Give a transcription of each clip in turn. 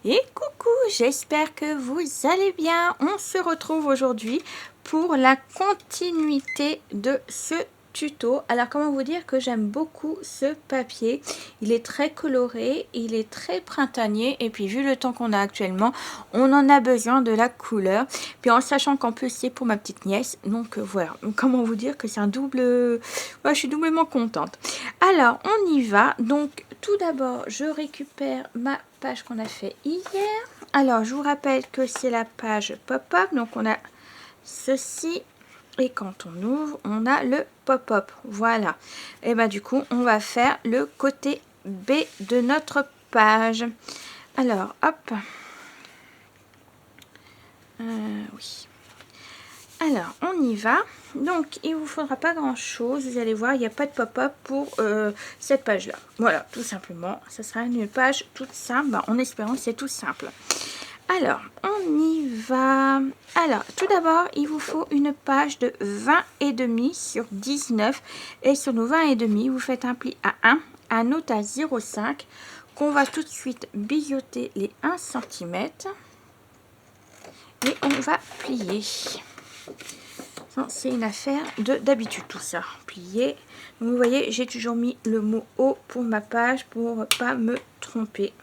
Et coucou, j'espère que vous allez bien. On se retrouve aujourd'hui pour la continuité de ce tuto. Alors comment vous dire que j'aime beaucoup ce papier. Il est très coloré, il est très printanier et puis vu le temps qu'on a actuellement, on en a besoin de la couleur. Puis en sachant qu'en plus c'est pour ma petite nièce, donc voilà. Comment vous dire que c'est un double... Ouais, je suis doublement contente. Alors on y va. Donc tout d'abord je récupère ma page qu'on a fait hier. Alors je vous rappelle que c'est la page pop-up, donc on a ceci et quand on ouvre on a le pop-up, voilà. Et ben du coup on va faire le côté B de notre page. Alors hop, oui, alors on y va. Donc il vous faudra pas grand chose, vous allez voir, il n'y a pas de pop-up pour cette page là, voilà, tout simplement. Ça sera une page toute simple, en espérant que c'est tout simple. Alors on y va. Alors tout d'abord il vous faut une page de 20 et demi sur 19 et sur nos 20 et demi vous faites un pli à 1, un autre à 0,5 qu'on va tout de suite biseauter les 1 cm et on va plier. C'est une affaire d'habitude tout ça, plier. Donc vous voyez, j'ai toujours mis le mot haut pour ma page pour pas me tromper.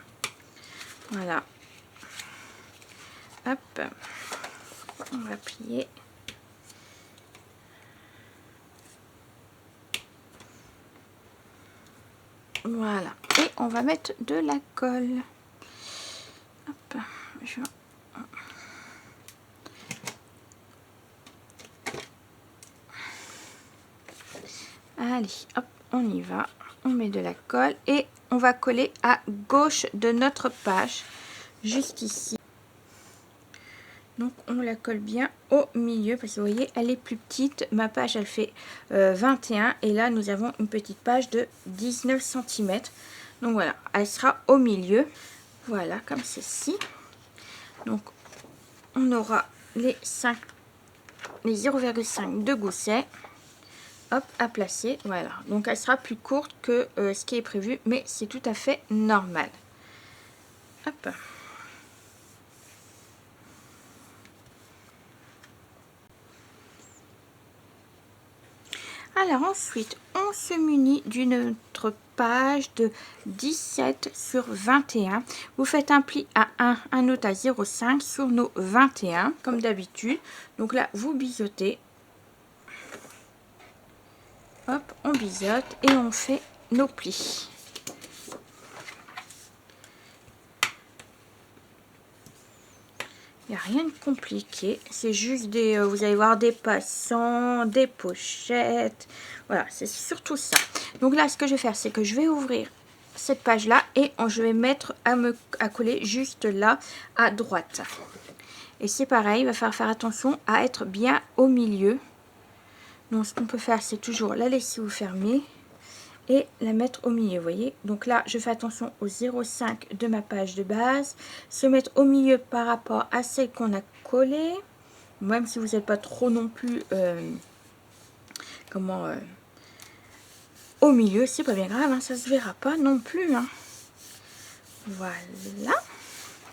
Voilà. Hop, on va plier. Voilà, et on va mettre de la colle. Hop, allez, hop, on y va. On met de la colle et on va coller à gauche de notre page, juste ici. Donc on la colle bien au milieu parce que vous voyez elle est plus petite. Ma page elle fait 21 et là nous avons une petite page de 19 cm. Donc voilà, elle sera au milieu. Voilà, comme ceci. Donc on aura les 0,5 de gousset. Hop, à placer, voilà. Donc elle sera plus courte que ce qui est prévu, mais c'est tout à fait normal. Hop. Alors ensuite, on se munit d'une autre page de 17 sur 21. Vous faites un pli à 1, un autre à 0,5 sur nos 21, comme d'habitude. Donc là, vous biseautez. Hop, on biseaute et on fait nos plis. Il n'y a rien de compliqué, c'est juste des, vous allez voir, des passants, des pochettes, voilà, c'est surtout ça. Donc là, ce que je vais faire, c'est que je vais ouvrir cette page-là et je vais mettre à coller juste là, à droite. Et c'est pareil, il va falloir faire attention à être bien au milieu. Donc ce qu'on peut faire, c'est toujours la laisser vous fermer et la mettre au milieu, vous voyez. Donc là je fais attention au 0,5 de ma page de base, se mettre au milieu par rapport à celle qu'on a collée, même si vous n'êtes pas trop non plus au milieu, c'est pas bien grave, hein, ça se verra pas non plus, hein. Voilà,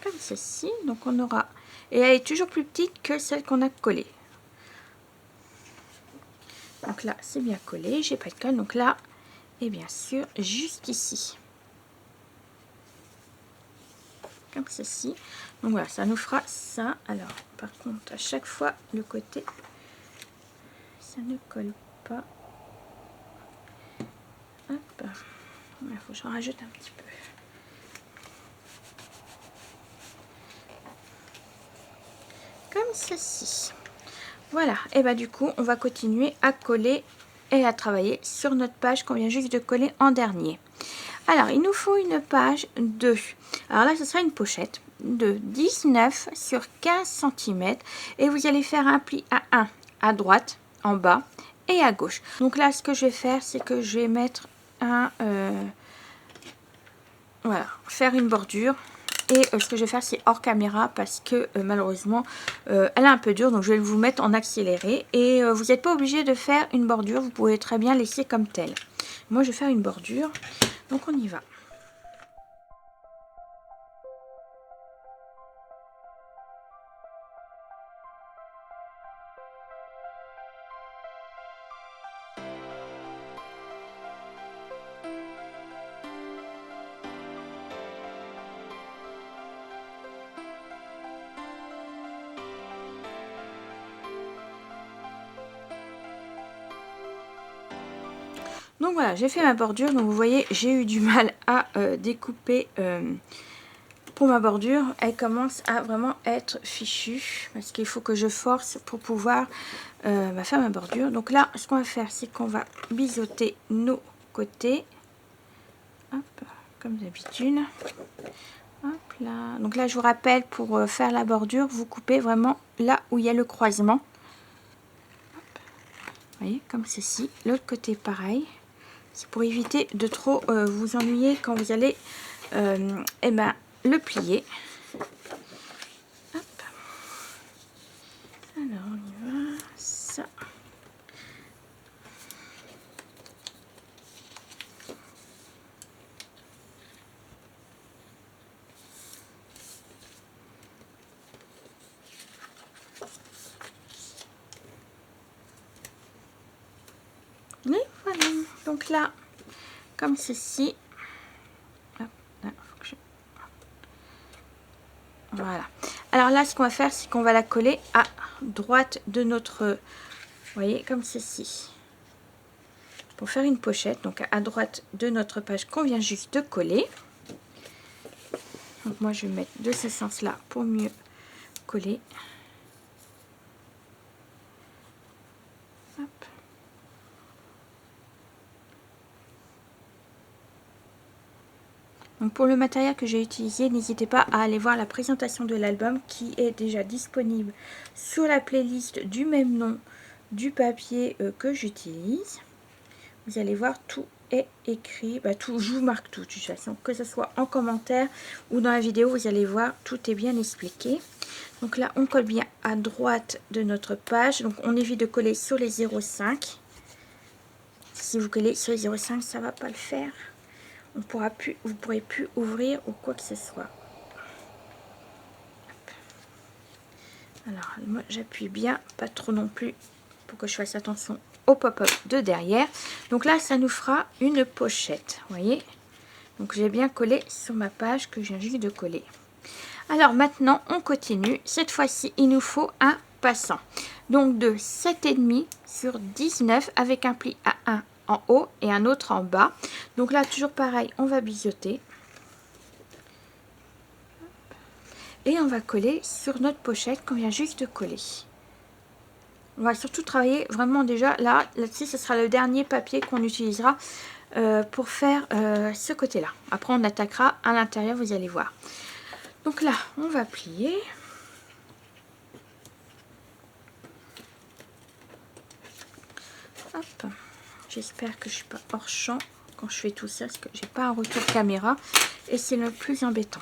comme ceci. Donc on aura, et elle est toujours plus petite que celle qu'on a collée. Donc là c'est bien collé, j'ai pas de colle, donc là, et bien sûr juste ici, comme ceci. Donc voilà, ça nous fera ça. Alors par contre à chaque fois le côté ça ne colle pas. Hop, il faut que je rajoute un petit peu. Comme ceci. Voilà, et bah du coup on va continuer à coller et à travailler sur notre page qu'on vient juste de coller en dernier. Alors il nous faut une page de, alors là ce sera une pochette de 19 sur 15 cm et vous allez faire un pli à 1 à droite, en bas et à gauche. Donc là ce que je vais faire, c'est que je vais mettre un voilà, faire une bordure. Et ce que je vais faire, c'est hors caméra parce que malheureusement elle est un peu dure, donc je vais vous mettre en accéléré. Et vous n'êtes pas obligé de faire une bordure, vous pouvez très bien laisser comme telle. Moi je vais faire une bordure, donc on y va. Donc voilà, j'ai fait ma bordure. Donc vous voyez, j'ai eu du mal à découper pour ma bordure. Elle commence à vraiment être fichue parce qu'il faut que je force pour pouvoir faire ma bordure. Donc là, ce qu'on va faire, c'est qu'on va biseauter nos côtés. Hop, comme d'habitude. Hop là. Donc là, je vous rappelle, pour faire la bordure, vous coupez vraiment là où il y a le croisement. Hop. Vous voyez, comme ceci. L'autre côté, pareil. C'est pour éviter de trop vous ennuyer quand vous allez le plier. Hop. Alors, on y va. Ça. Et voilà. Donc là, comme ceci. Hop, là, faut que je... Voilà. Alors là, ce qu'on va faire, c'est qu'on va la coller à droite de notre... Vous voyez, comme ceci. Pour faire une pochette, donc à droite de notre page qu'on vient juste de coller. Donc moi, je vais mettre de ce sens-là pour mieux coller. Hop. Donc pour le matériel que j'ai utilisé, n'hésitez pas à aller voir la présentation de l'album qui est déjà disponible sur la playlist du même nom du papier que j'utilise. Vous allez voir, tout est écrit, tout, je vous marque tout de toute façon, que ce soit en commentaire ou dans la vidéo, vous allez voir, tout est bien expliqué. Donc là, on colle bien à droite de notre page, donc on évite de coller sur les 0,5. Si vous collez sur les 0,5, ça va pas le faire. On pourra plus, vous ne pourrez plus ouvrir ou quoi que ce soit. Hop. Alors moi j'appuie bien, pas trop non plus, pour que je fasse attention au pop-up de derrière. Donc là ça nous fera une pochette, vous voyez. Donc j'ai bien collé sur ma page que je viens juste de coller. Alors maintenant on continue. Cette fois-ci il nous faut un passant. Donc de 7,5 sur 19 avec un pli à 1 en haut et un autre en bas. Donc là toujours pareil, on va biseauter et on va coller sur notre pochette qu'on vient juste de coller. On va surtout travailler vraiment déjà là-dessus, ce sera le dernier papier qu'on utilisera pour faire ce côté là. Après on attaquera à l'intérieur, vous allez voir. Donc là on va plier. Hop. J'espère que je suis pas hors champ quand je fais tout ça, parce que j'ai pas un retour caméra et c'est le plus embêtant.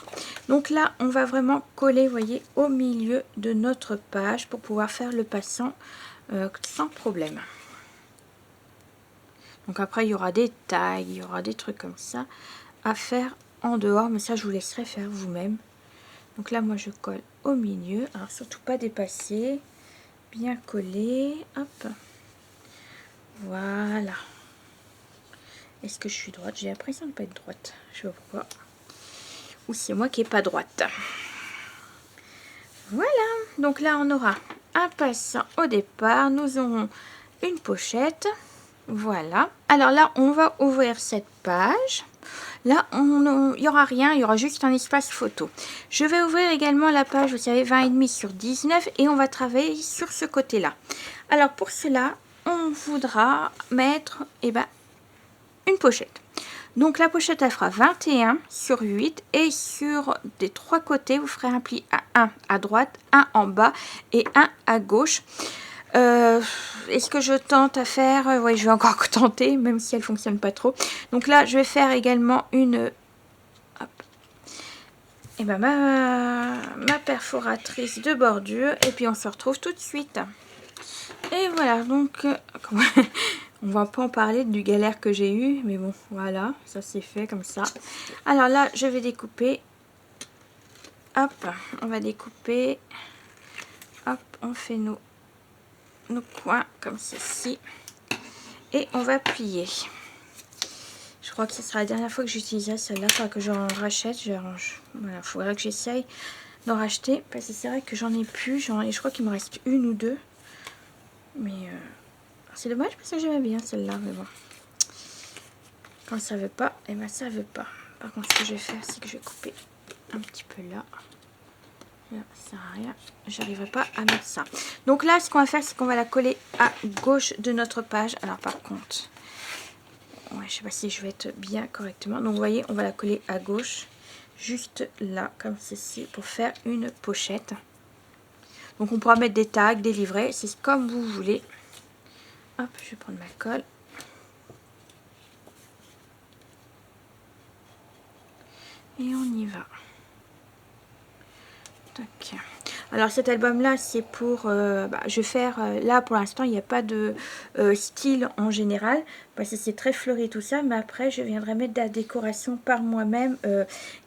Donc là, on va vraiment coller, vous voyez, au milieu de notre page pour pouvoir faire le passant sans problème. Donc après, il y aura des tailles, il y aura des trucs comme ça à faire en dehors, mais ça, je vous laisserai faire vous-même. Donc là, moi, je colle au milieu. Alors, surtout pas dépasser, bien coller. Hop. Voilà. Est-ce que je suis droite? J'ai l'impression de ne pas être droite. Je sais pas pourquoi. Ou c'est moi qui n'ai pas droite. Voilà. Donc là, on aura un passant au départ. Nous aurons une pochette. Voilà. Alors là, on va ouvrir cette page. Là, il n'y aura rien. Il y aura juste un espace photo. Je vais ouvrir également la page, vous savez, 20,5 sur 19. Et on va travailler sur ce côté-là. Alors pour cela, on voudra mettre une pochette. Donc la pochette elle fera 21 sur 8 et sur des trois côtés vous ferez un pli à 1 à droite, 1 en bas et 1 à gauche. Est-ce que je tente à faire oui, je vais encore tenter même si elle fonctionne pas trop. Donc là je vais faire également une et ma perforatrice de bordure et puis on se retrouve tout de suite. Et voilà, donc on va pas en parler du galère que j'ai eu, mais bon, voilà, ça c'est fait comme ça. Alors là, je vais découper. Hop, on va découper. Hop, on fait nos coins comme ceci. Et on va plier. Je crois que ce sera la dernière fois que j'utiliserai celle-là, faudra que j'en rachète. Voilà, il faudra que j'essaye d'en racheter, parce que c'est vrai que j'en ai plus. Et je crois qu'il me reste une ou deux. Mais c'est dommage parce que j'aimais bien celle-là, mais bon. Quand ça veut pas, et ben ça veut pas. Par contre, ce que je vais faire, c'est que je vais couper un petit peu là. Là, ça sert à rien. J'arriverai pas à mettre ça. Donc là, ce qu'on va faire, c'est qu'on va la coller à gauche de notre page. Alors par contre, ouais, je sais pas si je vais être bien correctement. Donc vous voyez, on va la coller à gauche, juste là, comme ceci, pour faire une pochette. Donc on pourra mettre des tags, des livrets, c'est comme vous voulez. Hop, je vais prendre ma colle. Et on y va. Tac. Alors cet album là c'est pour je vais faire là pour l'instant il n'y a pas de style en général parce que c'est très fleuri tout ça, mais après je viendrai mettre de la décoration par moi-même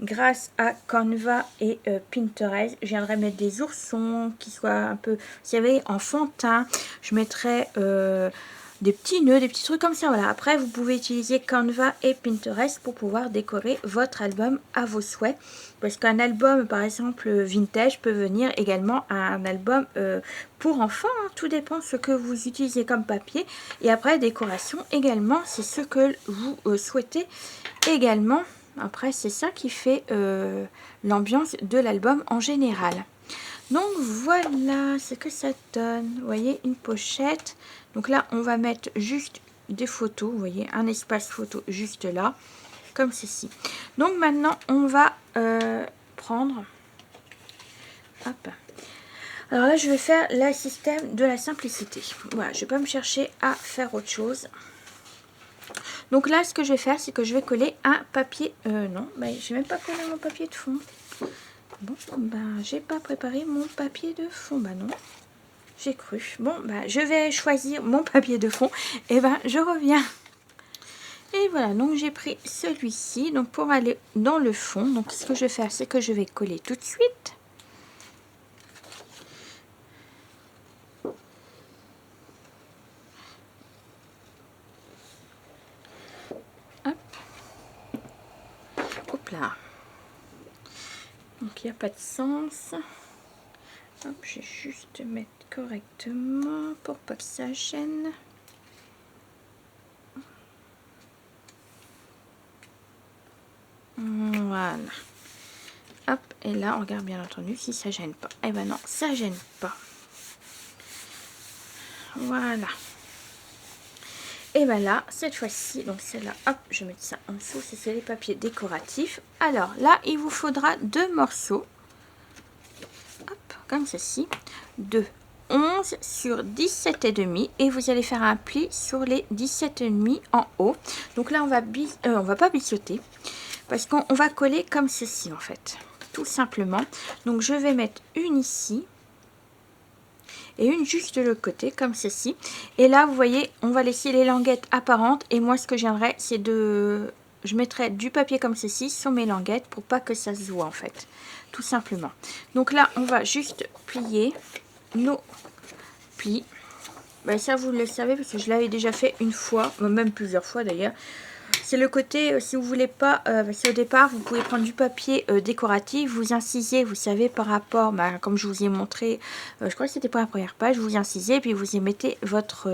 grâce à Canva et Pinterest. Je viendrai mettre des oursons qui soient un peu, vous savez, en fond de teint. Je mettrai des petits nœuds, des petits trucs comme ça. Voilà. Après, vous pouvez utiliser Canva et Pinterest pour pouvoir décorer votre album à vos souhaits. Parce qu'un album, par exemple, vintage peut venir également à un album pour enfants. Hein. Tout dépend de ce que vous utilisez comme papier. Et après, décoration également, c'est ce que vous souhaitez également. Après, c'est ça qui fait l'ambiance de l'album en général. Donc voilà ce que ça donne. Vous voyez, une pochette. Donc là, on va mettre juste des photos. Vous voyez, un espace photo juste là, comme ceci. Donc maintenant, on va prendre... Hop. Alors là, je vais faire le système de la simplicité. Voilà, je ne vais pas me chercher à faire autre chose. Donc là, ce que je vais faire, c'est que je vais coller un papier... non, je n'ai même pas collé mon papier de fond. Bon, j'ai pas préparé mon papier de fond. Non, j'ai cru. Bon, je vais choisir mon papier de fond. Et je reviens. Et voilà, donc j'ai pris celui-ci. Donc pour aller dans le fond, donc ce que je vais faire, c'est que je vais coller tout de suite. Hop. Hop là. Donc il n'y a pas de sens. Hop, je vais juste mettre correctement pour pas que ça gêne. Voilà. Hop, et là on regarde bien entendu si ça gêne pas. Eh ben non, ça gêne pas. Voilà. Et ben là, cette fois-ci, donc celle-là, hop, je vais mettre ça en dessous, c'est les papiers décoratifs. Alors là, il vous faudra 2 morceaux. Hop, comme ceci. De 11 sur 17,5 et vous allez faire un pli sur les 17,5 en haut. Donc là, on va pas biseauter parce qu'on va coller comme ceci en fait, tout simplement. Donc je vais mettre une ici et une juste de l'autre côté comme ceci. Et là vous voyez, on va laisser les languettes apparentes. Et moi ce que j'aimerais, c'est de... Je mettrai du papier comme ceci sur mes languettes pour pas que ça se voit en fait, tout simplement. Donc là on va juste plier nos plis. Ça vous le savez parce que je l'avais déjà fait une fois, même plusieurs fois d'ailleurs. C'est le côté, si vous voulez pas, parce qu'au départ, vous pouvez prendre du papier décoratif, vous incisez, vous savez, par rapport, comme je vous ai montré, je crois que c'était pour la première page, vous incisez et puis vous y mettez votre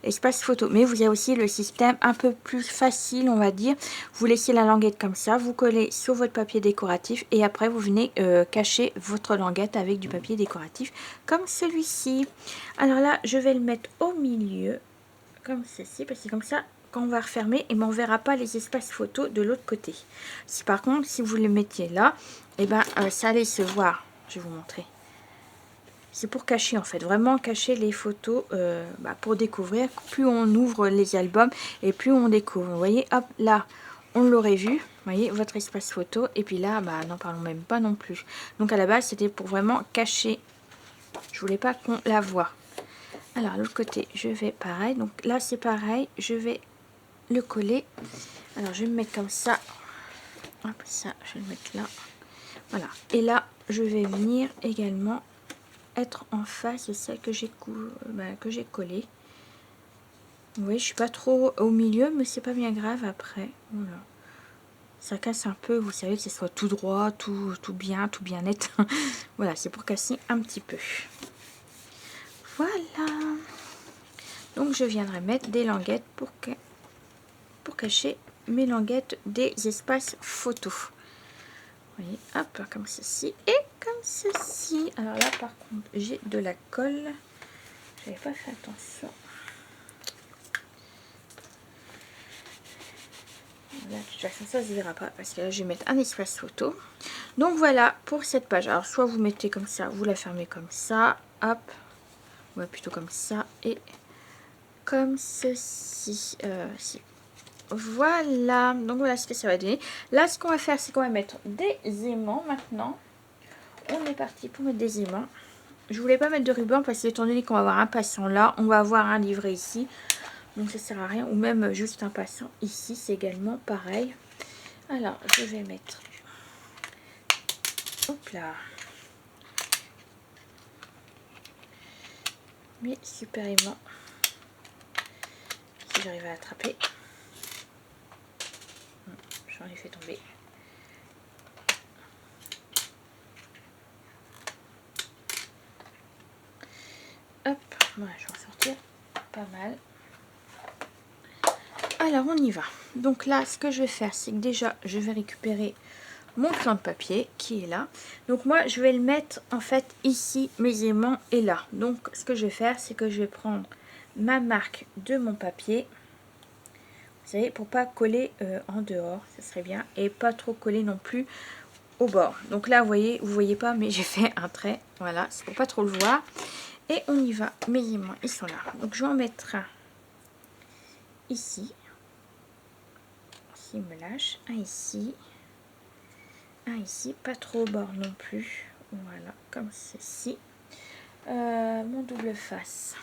espace photo. Mais vous avez aussi le système un peu plus facile, on va dire. Vous laissez la languette comme ça, vous collez sur votre papier décoratif et après vous venez cacher votre languette avec du papier décoratif comme celui-ci. Alors là, je vais le mettre au milieu, comme ceci, parce que comme ça, quand on va refermer, et on ne verra pas les espaces photos de l'autre côté. Si par contre, si vous le mettiez là, et ça allait se voir. Je vais vous montrer. C'est pour cacher en fait, vraiment cacher les photos pour découvrir. Plus on ouvre les albums et plus on découvre. Vous voyez, hop, là, on l'aurait vu. Vous voyez, votre espace photo. Et puis là, n'en parlons même pas non plus. Donc à la base, c'était pour vraiment cacher. Je voulais pas qu'on la voit. Alors, l'autre côté, je vais pareil. Donc là, c'est pareil. Je vais le coller. Alors je vais me mettre comme ça. Hop, ça je vais le mettre là. Voilà, et là je vais venir également être en face de celle que j'ai collée. Vous voyez, je suis pas trop au milieu, mais c'est pas bien grave après. Voilà, ça casse un peu, vous savez, que ce soit tout droit, tout bien net. Voilà, c'est pour casser un petit peu. Voilà, donc je viendrai mettre des languettes pour cacher mes languettes des espaces photos. Vous voyez, hop, comme ceci et comme ceci. Alors là, par contre, j'ai de la colle. J'avais pas fait attention. Là, de toute façon, ça se verra pas parce que là, je vais mettre un espace photo. Donc voilà pour cette page. Alors, soit vous mettez comme ça, vous la fermez comme ça, hop, ouais, plutôt comme ça et comme ceci. Voilà, donc voilà ce que ça va donner. Là, ce qu'on va faire, c'est qu'on va mettre des aimants maintenant. On est parti pour mettre des aimants. Je voulais pas mettre de ruban parce que étant donné qu'on va avoir un passant là, on va avoir un livret ici. Donc ça sert à rien. Ou même juste un passant ici, c'est également pareil. Alors, je vais mettre... Hop là. Mes super aimants. Si j'arrive à attraper. J'en ai fait tomber. Hop, voilà, je vais en sortir pas mal. Alors, on y va. Donc là, ce que je vais faire, c'est que déjà, je vais récupérer mon crayon de papier qui est là. Donc moi, je vais le mettre en fait ici, mes aimants est là. Donc, ce que je vais faire, c'est que je vais prendre ma marque de mon papier. Vous savez, pour pas coller en dehors, ça serait bien. Et pas trop coller non plus au bord. Donc là, vous voyez pas, mais j'ai fait un trait. Voilà, c'est pour pas trop le voir. Et on y va. Mes aimants, ils sont là. Donc je vais en mettre un ici. S'il me lâche. Un ici. Un ici. Pas trop au bord non plus. Voilà, comme ceci. Mon double face.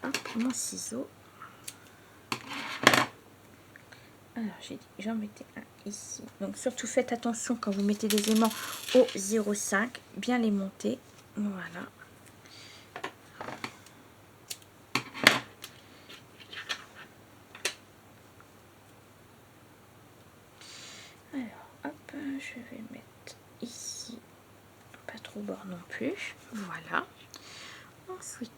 Hop, mon ciseau. Alors, j'ai dit, j'en mettais un ici. Donc, surtout faites attention quand vous mettez des aimants au 0,5. Bien les monter. Voilà. Alors, hop, je vais mettre ici. Pas trop bord non plus. Voilà. Ensuite,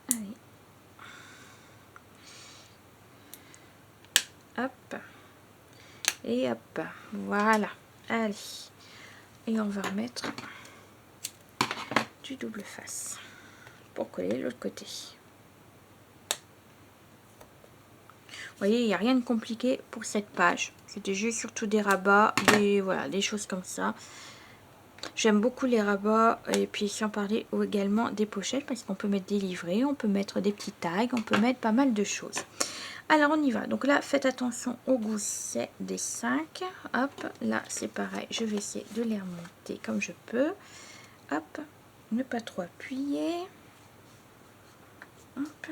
allez. Hop. Et hop. Voilà. Allez. Et on va remettre du double face pour coller l'autre côté. Vous voyez, il n'y a rien de compliqué pour cette page. C'était juste surtout des rabats, voilà, des choses comme ça. J'aime beaucoup les rabats et puis sans parler également des pochettes parce qu'on peut mettre des livrets, on peut mettre des petits tags, on peut mettre pas mal de choses. Alors on y va. Donc là, faites attention au gousset des 5. Hop, là c'est pareil. Je vais essayer de les remonter comme je peux. Hop, ne pas trop appuyer. Hop,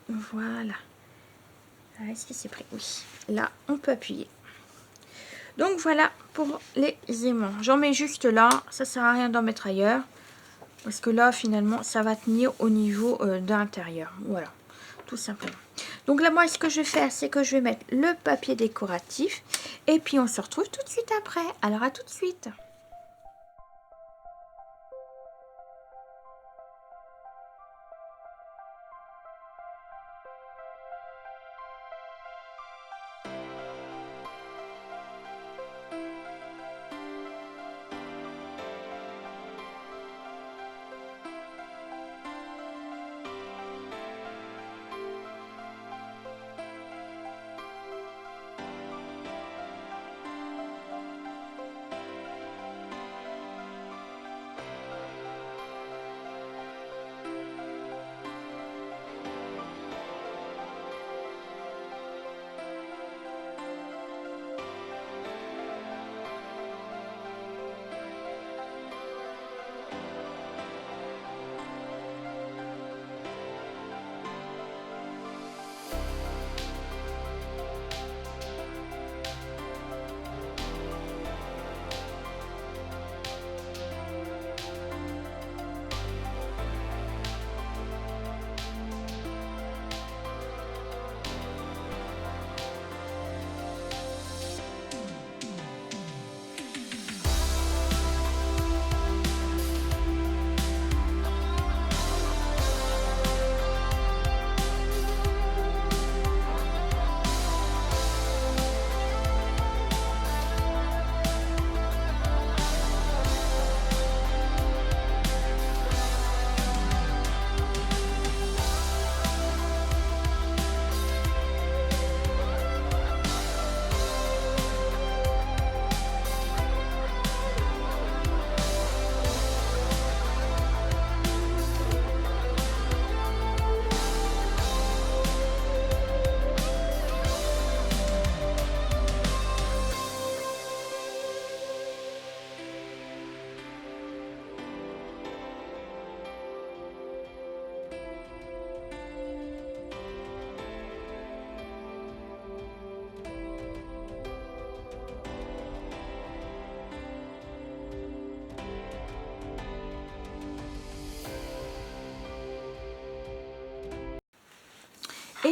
voilà. Est-ce que c'est prêt? Oui. Là, on peut appuyer. Donc voilà pour les aimants. J'en mets juste là. Ça sert à rien d'en mettre ailleurs. Parce que là, finalement, ça va tenir au niveau de l'intérieur. Voilà, tout simplement. Donc là, moi, ce que je vais faire, c'est que je vais mettre le papier décoratif. Et puis, on se retrouve tout de suite après. Alors, à tout de suite.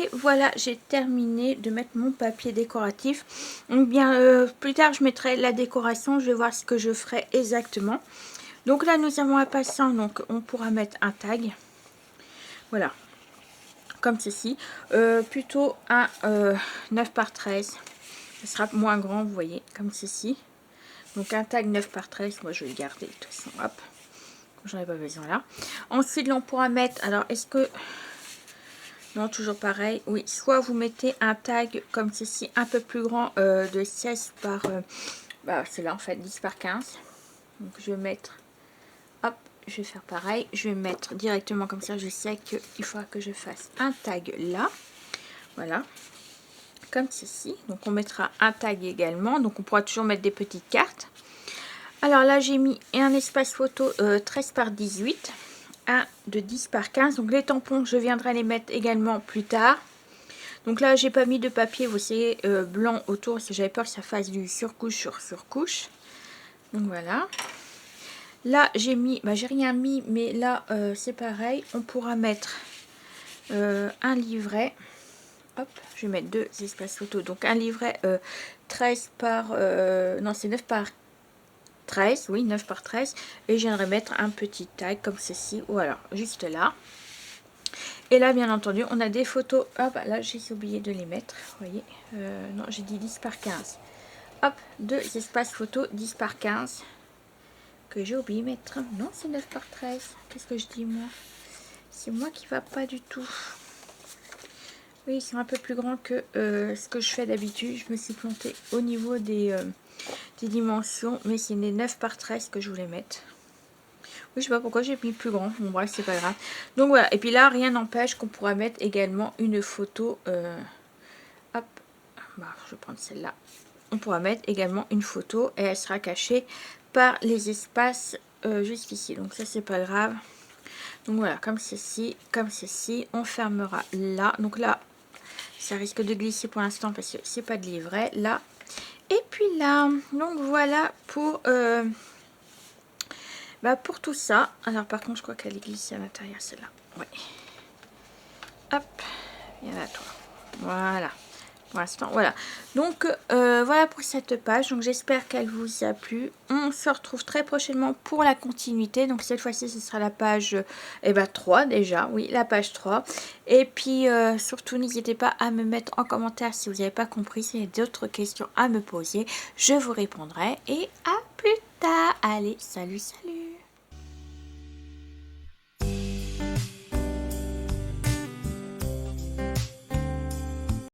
Et voilà, j'ai terminé de mettre mon papier décoratif. Donc bien, plus tard je mettrai la décoration, je vais voir ce que je ferai exactement. Donc là nous avons un passant, donc on pourra mettre un tag. Voilà, comme ceci. Plutôt un 9 par 13. Ce sera moins grand, vous voyez, comme ceci. Donc un tag 9 par 13, moi je vais le garder de toute façon, hop. J'en ai pas besoin là. Ensuite, on pourra mettre, alors est-ce que... Non, toujours pareil. Oui, soit vous mettez un tag comme ceci, un peu plus grand, de 16 par... bah, c'est là en fait, 10 par 15. Donc je vais mettre... Hop, je vais faire pareil. Je vais mettre directement comme ça. Je sais qu'il faudra que je fasse un tag là. Voilà. Comme ceci. Donc on mettra un tag également. Donc on pourra toujours mettre des petites cartes. Alors là, j'ai mis un espace photo 13 par 18. Un de 10 par 15. Donc les tampons, je viendrai les mettre également plus tard. Donc là, j'ai pas mis de papier, vous savez, blanc autour, parce que j'avais peur que ça fasse du surcouche sur surcouche. Donc voilà. Là, j'ai mis, bah j'ai rien mis, mais là, c'est pareil. On pourra mettre un livret. Hop, je vais mettre deux espaces photos. Donc un livret 13 par... non, c'est 9 par 13. Oui, 9 par 13. Et je viendrai mettre un petit tag comme ceci. Voilà, juste là. Et là, bien entendu, on a des photos. Hop, là, j'ai oublié de les mettre. Vous voyez, non, j'ai dit 10 par 15. Hop, deux espaces photos 10 par 15. Que j'ai oublié de mettre. Non, c'est 9 par 13. Qu'est-ce que je dis, moi? C'est moi qui va pas du tout. Oui, ils sont un peu plus grands que ce que je fais d'habitude. Je me suis plantée au niveau des dimensions. Mais c'est les 9 par 13 que je voulais mettre. Oui, je sais pas pourquoi j'ai mis plus grand. Bon, bref, c'est pas grave. Donc voilà. Et puis là, rien n'empêche qu'on pourra mettre également une photo. Hop. Bah, je vais prendre celle-là. On pourra mettre également une photo. Et elle sera cachée par les espaces juste ici. Donc ça, c'est pas grave. Donc voilà, comme ceci, comme ceci. On fermera là. Donc là, ça risque de glisser pour l'instant parce que c'est pas de livret. Là. Et puis là. Donc voilà pour... bah pour tout ça. Alors par contre je crois qu'elle est glissée à l'intérieur celle-là. Oui. Hop. Viens là toi. Voilà. Pour l'instant voilà. Donc voilà pour cette page. Donc j'espère qu'elle vous a plu. On se retrouve très prochainement pour la continuité. Donc cette fois-ci ce sera la page 3 déjà. Oui la page 3. Et puis surtout n'hésitez pas à me mettre en commentaire si vous n'avez pas compris. S'il y a d'autres questions à me poser. Je vous répondrai. Et à plus tard. Allez salut salut.